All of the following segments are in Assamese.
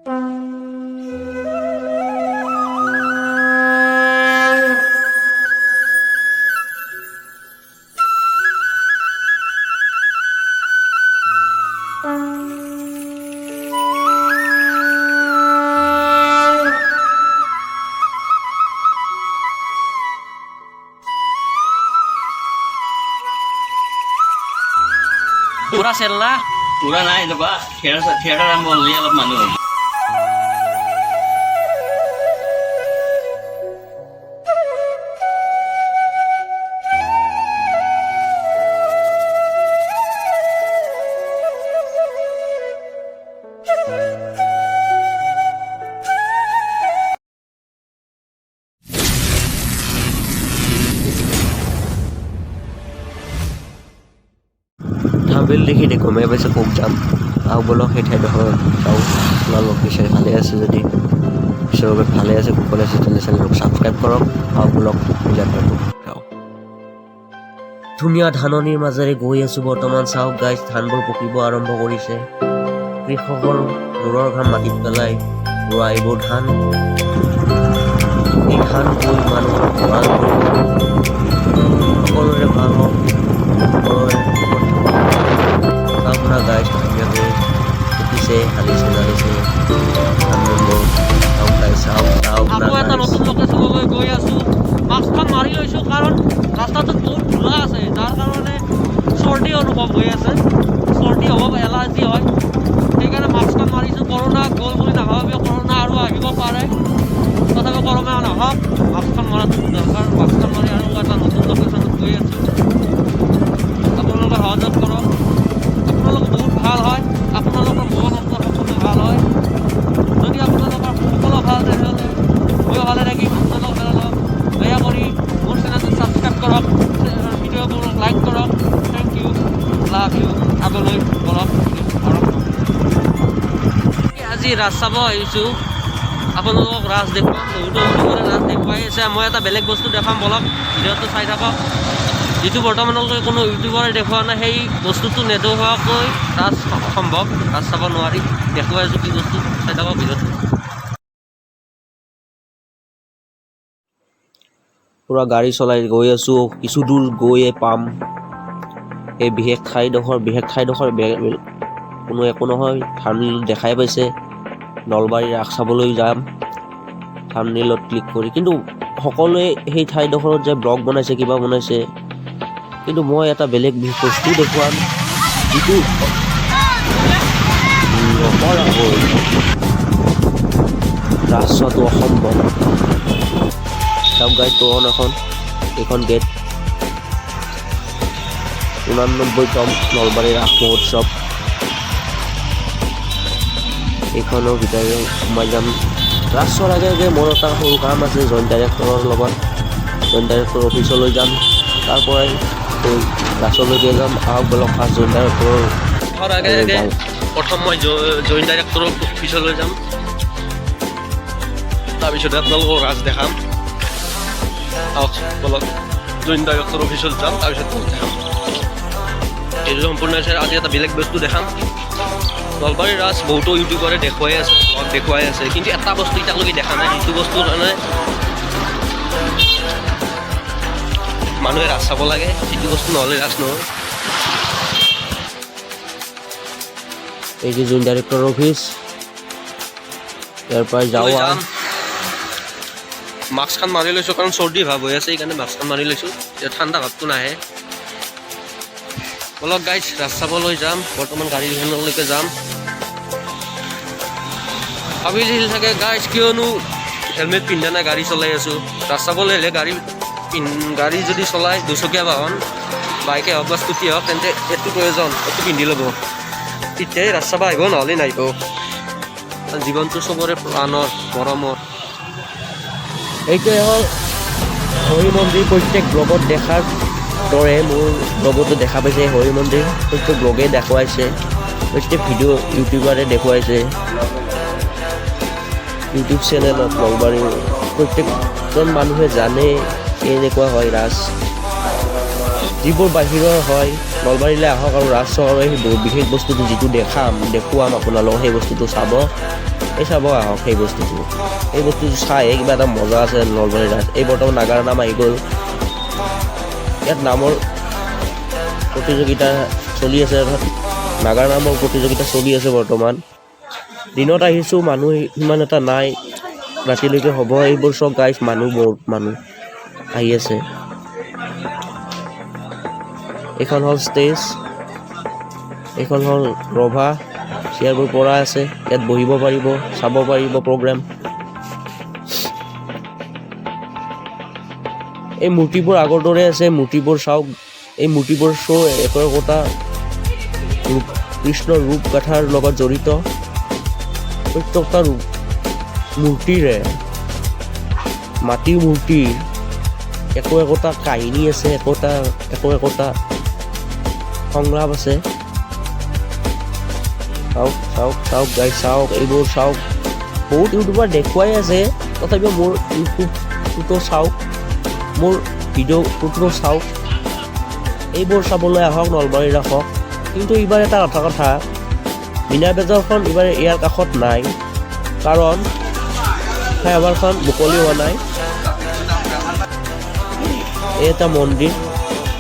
Pura sel na. Pura নাই এনেকুৱা থিয়েটাৰ আৰম্ভ হ'লে অলপ মানুহ হ'ব। থাম্বনেইল দেখি গমেই পাইছে ক'ত যাম আৰু বলক সেই ঠাইডোখৰ যাওঁ। আপোনালোক বিচাৰি ভালে আছে যদি ঈশ্বৰ ভালে আছে কুশলে আছে তেনে চেনেলক ছাবস্ক্ৰাইব কৰক আৰু বলক যাত্ৰাটো যাওঁ। ধুনীয়া ধাননিৰ মাজেৰে গৈ আছোঁ বৰ্তমান। চাওক গাইজ ধানবোৰ পকিব আৰম্ভ কৰিছে। কৃষকৰ মূৰৰ ঘাম মাটিত পেলাই ৰোৱা এইবোৰ ধান। এই ধান গৈ মানুহৰ ভঁৰাল সকলোৰে ভাল হওক, সকলোৰে আপোনাৰ গাইজ ধুনীয়াকৈ পকিছে, হালিছে জালিছে ধানবোৰ। চাওক গাইজ চাওক চাওক আকৌ এটা নতুন লোকেশ্যনলৈ গৈ আছোঁ। মাস্কখন মাৰি লৈছোঁ কাৰণ ৰাস্তাটোত বহুত ধূলা আছে, যাৰ কাৰণে চৰ্দি অনুভৱ হৈ আছে। চৰ্দি হ'ব, এলাৰ্জি হয়, সেইকাৰণে মাস্কখন মাৰিছোঁ। কৰোণা গ'ল বুলি নাভাবিব, কৰোণা আৰু আহিব পাৰে, তথাপি কৰোণা নাহক, মাস্কখন মৰাটো দৰকাৰ। মাস্কখন মাৰি আৰু এটা নতুন লোকেশ্যনত গৈ আছোঁ। আপোনালোকে সহযোগ কৰক, আপোনালোক বহুত ভাল হয়, আপোনালোকৰ মন আপোনাৰ সকলো ভাল হয়। যদি আপোনালোকৰ সকলো ভাল তেনেহ'লে ময়ো ভালে থাকিম, আপোনালোক ভালে লওক। দয়া কৰি মোৰ চেনেলটো ছাবস্ক্ৰাইব কৰক, ভিডিঅ'বোৰক লাইক কৰক। Thank you, love you. আগলৈ বলক কৰক। আজি ৰাস চাব আহিছোঁ, আপোনালোকক ৰাস দেখুৱাম। বহুতো ইউটিউবাৰে ৰাস দেখুৱাই আছে, মই এটা বেলেগ বস্তু দেখাম, বলক ভিডিঅ'টো চাই থাকক। যিটো বৰ্তমানলৈ কোনো ইউটিউবাৰে দেখুওৱা নাই, সেই বস্তুটো নেদেখুৱাকৈ ৰাজ সম্ভৱ, ৰাজ চাব নোৱাৰি। দেখুৱাই আছোঁ কি বস্তু, চাই থাকক ভিডিঅ'টো। পূৰা গাড়ী চলাই গৈ আছোঁ, কিছু দূৰ গৈয়ে পাম এই বিশেষ ঠাইডোখৰ। কোনো একো নহয়, থাম্বনেইল দেখাই পাইছে নলবাৰী ৰাস চাবলৈ যাম, থাম্বনেইলত ক্লিক কৰি। কিন্তু সকলোৱে সেই ঠাইডোখৰত যে ব্লগ বনাইছে, কিবা বনাইছে, কিন্তু মই এটা বেলেগ বস্তু দেখুৱাম, যিটো নকৰাকৈ ৰাস চোৱাটো অসম্ভৱ। চাওক গাইড তোৰণ এইখন গেট 89তম নলবাৰী ৰাস মহোৎসৱ। এইখনৰ ভিতৰত সোমাই যাম। ৰাস চোৱাৰ আগে আগে মোৰ এটা সৰু কাম আছে জইণ্ট ডাইৰেক্টৰৰ লগত। জইণ্ট ডাইৰেক্টৰ অফিচলৈ যাম, তাৰ পৰাই ৰাসলৈকে যাম। আহক বলক ফাৰ্ষ্ট জইণ্ট ডাইৰেক্টৰৰ আগে আগে প্ৰথম মই জইণ্ট ডাইৰেক্টৰৰ অফিচলৈ যাম, তাৰপিছতে আপোনালোকক ৰাস দেখাম। আহক বলক জইণ্ট ডাইৰেক্টৰ অফিচত যাম, তাৰপিছত দেখাম। এইটো সম্পূৰ্ণ হৈছে। আজি এটা বেলেগ বস্তু দেখাম। নলবাৰীৰ ৰাস বহুতো ইউটিউবাৰে দেখুৱাই আছে, কিন্তু এটা বস্তু এতিয়ালৈকে দেখা নাই। যিটো বস্তুৰ কাৰণে মানুহে ৰাস চাব লাগে, যিটো বস্তু নহ'লে ৰাস নহয়। এই যে জইণ্ট ডাইৰেক্টৰ অফিচ, ইয়াৰ পৰা যাওঁ। মাস্কখন মাৰি লৈছোঁ কাৰণ চৰ্দি ভাৱ হৈ আছে, সেইকাৰণে মাস্কখন মাৰি লৈছোঁ, এতিয়া ঠাণ্ডা ভাৱটো নাহে। বলক গাইজ ৰাস চাবলৈ যাম। বৰ্তমান গাড়ীখনলৈকে যাম। ভাবিছিল চাগে গাইজ কিয়নো হেলমেট পিন্ধা নাই গাড়ী চলাই আছোঁ। ৰাস চাবলৈ হ'লে গাড়ী যদি চলাই, দুচকীয়া বাহন, বাইকে হওক বা স্কুটি হওক, তেন্তে এইটো প্ৰয়োজন, এইটো পিন্ধি ল'ব, তেতিয়াই ৰাস চাব আহিব, নহ'লে নাহিব। জীৱনটো চবৰে প্ৰাণৰ মৰমৰ। এইটোৱে হ'ল হৰি মন্দিৰ। প্ৰত্যেক ব্লগত দেখাৰ দৰে মোৰ ব্লগতো দেখা পাইছে হৰি মন্দিৰ। প্ৰত্যেক ব্লগে দেখুৱাইছে, প্ৰত্যেক ভিডিঅ' ইউটিউবাৰে দেখুৱাইছে। ইউটিউব চেনেলত নলবাৰীৰ প্ৰত্যেকজন মানুহে জানে কেনেকুৱা হয় ৰাস। যিবোৰ বাহিৰৰ হয়, নলবাৰীলৈ আহক আৰু ৰাস চাওক। সেই বিশেষ বস্তুটো যিটো দেখুৱাম আপোনালোকক, সেই বস্তুটো চাব। এই চাব আহক সেই বস্তুটো চাই কিবা এটা মজা আছে নলবাৰী ৰাস। এই বৰ্তমান নাগাৰ নাম আহি গ'ল। ইয়াত নামৰ প্ৰতিযোগিতা চলি আছে, অৰ্থাৎ নাগাৰ নামৰ প্ৰতিযোগিতা চলি আছে বৰ্তমান। দিনত আহিছোঁ, মানুহ ইমান এটা নাই, ৰাতিলৈকে হ'ব। এইবোৰ চব গাইজ বহুত মানুহ আহি আছে। এইখন হ'ল ষ্টেজ, এইখন হ'ল ৰভা, চেয়াৰবোৰ পৰা আছে, ইয়াত বহিব পাৰিব, চাব পাৰিব প্ৰগ্ৰেম। এই মূৰ্তিবোৰ আগৰ দৰে আছে, মূৰ্তিবোৰ চাওক। এই মূৰ্তিবোৰ একোটা কৃষ্ণৰ ৰূপ গাথাৰ লগত জড়িত। প্ৰত্যেকটা মূৰ্তিৰে, মাটিৰ মূৰ্তিৰ একোটা কাহিনী আছে, একোটা সংলাপ আছে। চাওক গাইজ, চাওক এইবোৰ চাওক। বহুত ইউটিউবাৰ দেখুৱাই আছে, তথাপিও মোৰ ইউটিউবটোতো চাওক, মোৰ ভিডিঅ'টোতো চাওক। এইবোৰ চাবলৈ আহক নলবাৰীৰ ৰাসক। কিন্তু এইবাৰ এটা কথা, মীনা বজাৰখন এইবাৰ ইয়াৰ কাষত নাই, কাৰণ ফ্লাইঅভাৰখন মুকলি হোৱা নাই। এই এটা মন্দিৰ,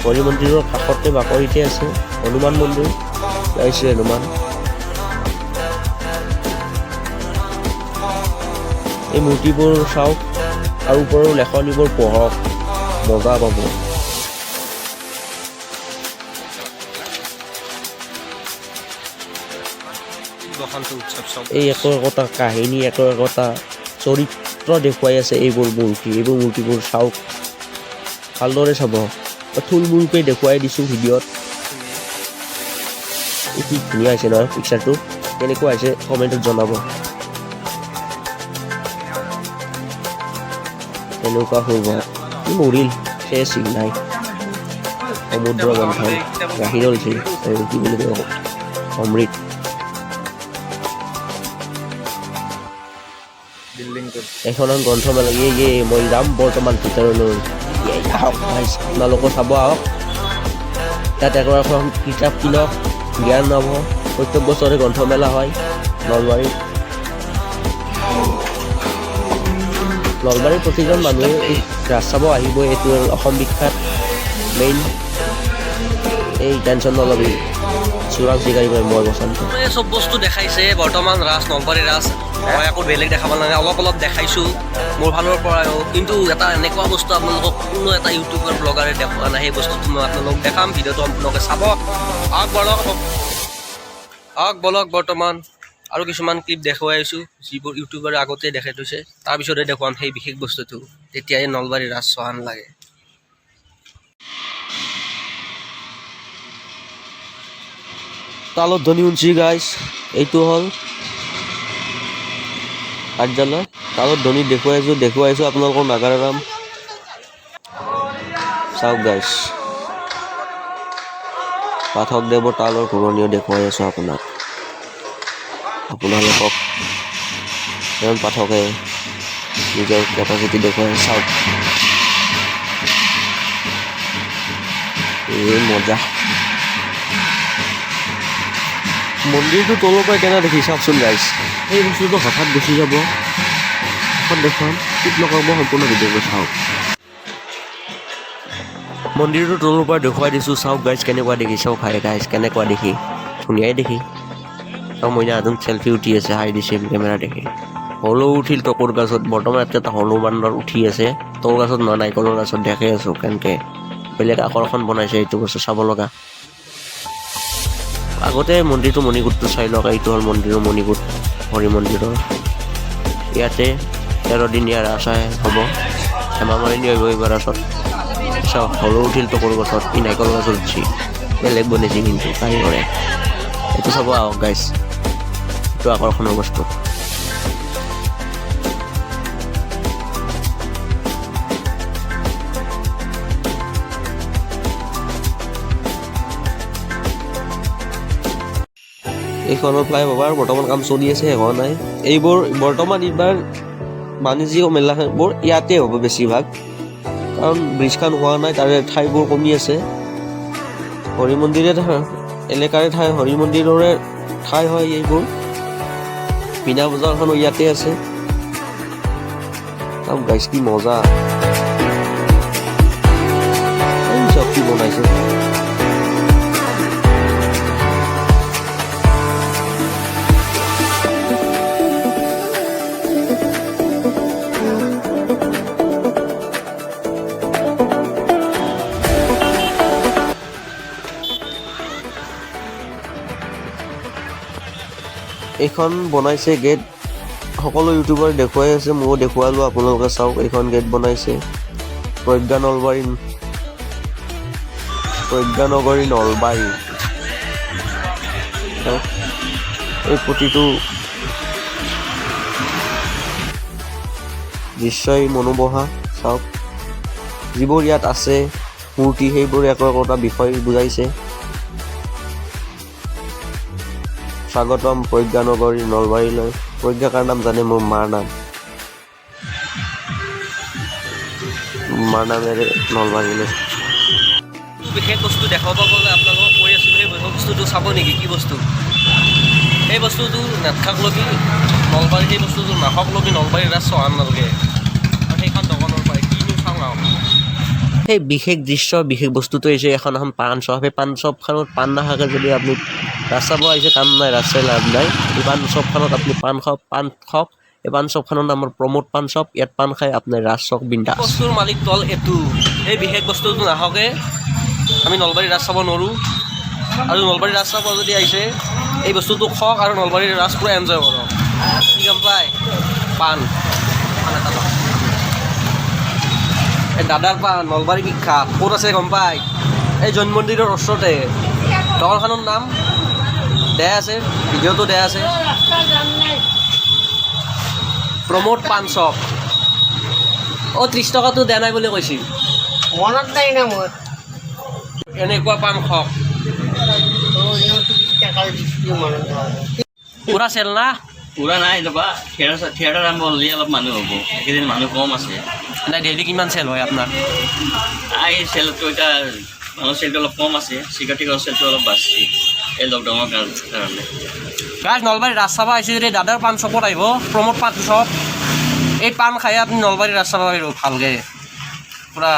হৰি মন্দিৰৰ কাষতে বাকৰিতে আছে হনুমান মন্দিৰ, জয় শ্ৰী হনুমান। এই মূৰ্তিবোৰ চাওক আৰু ওপৰৰ লেখনিবোৰ পঢ়ক, মজা পাব। এই একোটা কাহিনী, একোটা চৰিত্ৰ দেখুৱাই আছে এইবোৰ মূৰ্তিবোৰ চাওক, ভালদৰে চাব। থুলমূলকৈ দেখুৱাই দিছোঁ ভিডিঅ'ত। কি ধুনীয়া হৈছে নহয় পিকচাৰটো, কেনেকুৱা হৈছে কমেণ্টত জনাব। এনেকুৱা হ'ব মৰিল শেষ নাই, সমুদ্ৰ মন্থন, গাখীৰৰ কি বুলি কয় অমৃত। এখন গ্ৰন্থমেলা, মই যাম বৰ্তমান ভিতৰলৈ, আপোনালোকে চাব আহক। তাত এখন কিতাপ কিনক, জ্ঞান পাব। প্ৰত্যেক বছৰে গ্ৰন্থমেলা হয় নলবাৰীত। নলবাৰীৰ প্ৰতিজন মানুহে এই ৰাস চাব আহিবই। এইটো অসম বিখ্যাত মেইন। এই টেনশ্যন নলবি, চোৰাং চিকাৰী মই বসন্ত। চব বস্তু দেখাইছে বৰ্তমান ৰাস, নলবাৰী ৰাস। মই আকৌ বেলেগ দেখাব নালাগে, অলপ দেখাইছোঁ মোৰ ফালৰ পৰাও। কিন্তু এটা এনেকুৱা বস্তু আপোনালোকক কোনো এটা ইউটিউবাৰ ব্লগাৰে দেখুওৱা নাই, সেই বস্তুটো মই আপোনালোকক দেখাম। ভিডিঅ'টো আপোনালোকে চাব। বলক বৰ্তমান আৰু কিছুমান ক্লিপ দেখুৱাই আছোঁ, যিবোৰ ইউটিউবাৰে আগতে দেখাই থৈছে। তাৰপিছতে দেখুৱাম সেই বিশেষ বস্তুটো, তেতিয়াই নলবাৰী ৰাস চোৱান লাগে। তালত ধ্বনি শুনছি গাইজ, এইটো হ'ল কাৰ্যালয়। তালত ধ্বনি দেখুৱাইছোঁ আপোনালোকৰ নাগাৰা নাম চাওক গাইজ। পাঠকদেৱৰ তালৰ ঘূৰণিও দেখুৱাই আছোঁ আপোনালোকক। এজন পাঠকে নিজৰ কেপাচিটি দেখুৱাই চাওক। এই মজা। মন্দিৰটো তলৰ পৰা কেনে দেখি চাওকচোন গাইজ। এই বস্তুটো হঠাৎ গুচি যাব, দেখুৱাম, টিপ লগাব, সম্পূৰ্ণ ভিডিঅ'টো চাওক। মন্দিৰটো তলৰ পৰা দেখুৱাই দিছোঁ, চাওক গাইজ কেনেকুৱা দেখি। চাওক গাইজ কেনেকুৱা দেখি, ধুনীয়াই দেখি। চাওক মইনা এজন চেল্ফি উঠি আছে, হাই দিছে কেমেৰা দেখি। হলৌ উঠিল টকৰ গাছত, বৰ্তমান এটা হনুমানৰ উঠি আছে। টকৰ গাছত নহয়, নাৰিকলৰ গাছত দেখাই আছোঁ কেনেকৈ বেলেগ আকৰ্ষণ বনাইছে। এইটো বস্তু চাব লগা। আগতে মন্দিৰটো মণিকূটটো চাই লওক। এইটো হ'ল মন্দিৰৰ মণিকূট, হৰি মন্দিৰৰ। ইয়াতে 13 দিনীয়া ৰাস হ'ব, হেমামালিনী আহিব এইবাৰ ৰাসত। চাওক হলৌ উঠিল টকৰ গছত, ই নাৰিকল গছত উঠছি, বেলেগ বনাইছে কিন্তু কাৰিকৰে। এইটো চাব আহক গাইজ, এইটো আকৰ্ষণৰ বস্তু। এইখনৰ ফ্লাইঅভাৰ বৰ্তমান কাম চলি আছে, শেষ হোৱা নাই। এইবোৰ এইবাৰ বাণিজ্যিক মেলাবোৰ ইয়াতে হ'ব বেছিভাগ, কাৰণ ব্ৰিজখন হোৱা নাই, তাৰে ঠাইবোৰ কমি আছে। হৰি মন্দিৰে এলেকাৰে ঠাই, হৰি মন্দিৰৰে ঠাই হয় এইবোৰ। মীনা বজাৰখনো ইয়াতে আছে। গাইছ কি মজা, চব কি বনাইছে। এইখন বনাইছে গেট, সকলো ইউটিউবাৰ দেখুৱাই আছে, ময়ো দেখুৱালোঁ, আপোনালোকে চাওক। এইখন গেট বনাইছে প্ৰজ্ঞানগৰী নলবাৰী। এই প্ৰতিটো দৃশ্যই মনোমোহা। চাওক, যিবোৰ ইয়াত আছে মূৰ্তি, সেইবোৰ একো একোটা বিষয় বুজাইছে। স্বাগতম প্ৰজ্ঞানগৰী নলবাৰীলৈ। প্ৰজ্ঞা কাৰ নাম জানে? মোৰ মাৰ নাম। মাৰ নামেৰে নলবাৰীলৈ। বিশেষ বস্তু দেখাব গ'লে আপোনালোকক কৈ আছিলোঁ, সেই বস্তুটো চাব নেকি? কি বস্তু? সেই বস্তুটো নাথাক লগি নলবাৰী, সেই বস্তুটো নাহক লগি নলবাৰীৰ ৰাজ চহান নালাগে। আৰু সেইখন দোকানৰ পৰাই কিনো চাওঁ আৰু সেই বিশেষ দৃশ্য, বিশেষ বস্তুটো হৈছে এখন পাণ শ্বপ। সেই পাণ শ্বপখনত পাণ নাখাকে যদি আপুনি ৰাজ চাব আহিছে, কাম নাই, ৰাজ চাই লাভ নাই। এই পাণ শ্বপখনত আপুনি পাণ খাওক। এই পাণ শ্বপখনৰ নাম প্ৰমোদ পাণ শ্বপ। ইয়াত পাণ খাই আপোনাৰ ৰাজ চক বিন্দাছ। বস্তুৰ মালিক দল এইটো। সেই বিশেষ বস্তুটো নাহকে আমি নলবাৰীৰ ৰাজ চাব নোৱাৰোঁ। আৰু নলবাৰীৰ ৰাজ চাব যদি আহিছে, এই বস্তুটো খাওক আৰু নলবাৰীৰ ৰাজ পুৰা এনজয় কৰক। কি গম পায়? পাণ এটা লওক। এই দাদাৰ পাণ নলবাৰী বিখ্যাত। ক'ত আছে গম পায়? এই জৈন মন্দিৰৰ ওচৰতে। দোকানখনৰ নাম দিয়া আছে, ভিডিঅ'টো দিয়া আছে, প্ৰমোদ পাণ শ্বপ। 30 টকাটো দিয়া নাই বুলি কৈছিল, মনত নাই না মোৰ। এনেকুৱা পাণ খাওক। পুৰা চেল না? পুৰা নাই ৰ'বা, থিয়েটাৰ আৰম্ভ হ'লে অলপ মানুহ হ'ব। এইকেইদিন মানুহ কম আছে। নাই, ডেইলি কিমান চেল হয় আপোনাৰ? এই চেলটো এতিয়া মানুহৰ চেলটো অলপ কম আছে, চিকিউৰিটিৰ চেলটো অলপ বাঢ়িছে এই লকডাউনৰ কাৰণে। গাইজ, নলবাৰীৰ ৰাজ চাব আহিছে যদি দাদাৰ পাণ শ্বপত আহিব, প্ৰমোদ পাণ শ্বপ। এই পাণ খাই আপুনি নলবাৰীৰ ৰাজ চাব পাৰিব ভালকৈ, পুৰা